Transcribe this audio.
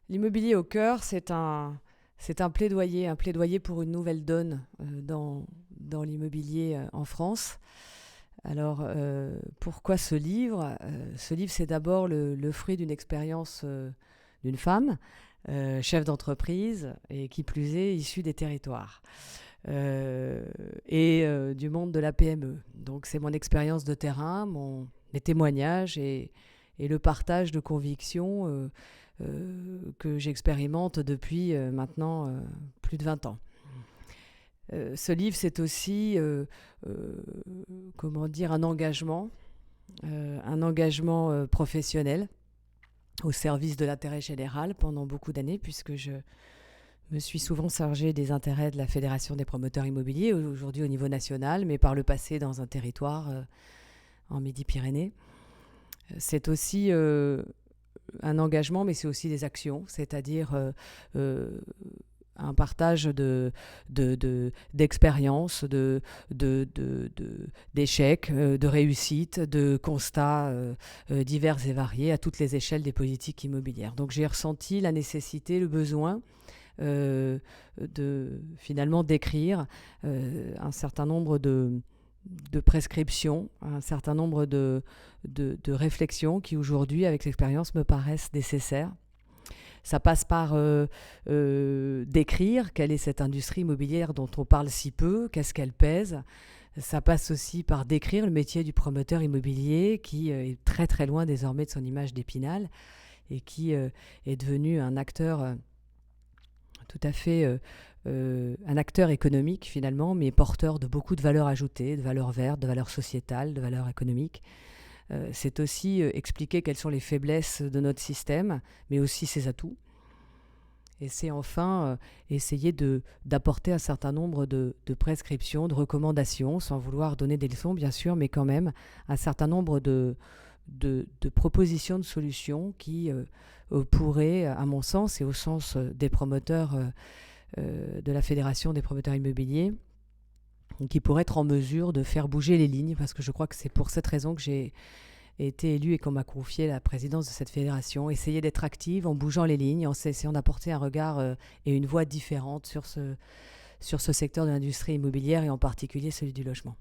L'immobilier au cœur, c'est un plaidoyer pour une nouvelle donne dans l'immobilier en France. Alors, pourquoi ce livre? Ce livre, c'est d'abord le fruit d'une expérience d'une femme, chef d'entreprise, et qui plus est, issue des territoires. Du monde de la PME. Donc c'est mon expérience de terrain, mes témoignages et le partage de convictions que j'expérimente depuis maintenant plus de 20 ans. Ce livre, c'est aussi, comment dire, un engagement professionnel au service de l'intérêt général pendant beaucoup d'années, puisque je me suis souvent chargée des intérêts de la Fédération des promoteurs immobiliers, aujourd'hui au niveau national, mais par le passé dans un territoire en Midi-Pyrénées. C'est aussi un engagement, mais c'est aussi des actions, c'est-à-dire un partage d'expériences, d'échecs, de réussites, de constats divers et variés à toutes les échelles des politiques immobilières. Donc j'ai ressenti la nécessité, le besoin finalement d'écrire un certain nombre de prescriptions, un certain nombre de réflexions qui aujourd'hui, avec l'expérience, me paraissent nécessaires. Ça passe par décrire quelle est cette industrie immobilière dont on parle si peu, qu'est-ce qu'elle pèse. Ça passe aussi par décrire le métier du promoteur immobilier qui est très très loin désormais de son image d'Épinal et qui est devenu un acteur tout à fait un acteur économique finalement, mais porteur de beaucoup de valeurs ajoutées, de valeurs vertes, de valeurs sociétales, de valeurs économiques. C'est aussi expliquer quelles sont les faiblesses de notre système, mais aussi ses atouts. Et c'est enfin essayer d'apporter un certain nombre de prescriptions, de recommandations, sans vouloir donner des leçons bien sûr, mais quand même un certain nombre de propositions de solutions qui pourraient, à mon sens et au sens des promoteurs de la Fédération des promoteurs immobiliers, qui pourraient être en mesure de faire bouger les lignes, parce que je crois que c'est pour cette raison que j'ai été élue et qu'on m'a confié la présidence de cette fédération, essayer d'être active en bougeant les lignes, en essayant d'apporter un regard et une voix différente sur ce secteur de l'industrie immobilière et en particulier celui du logement.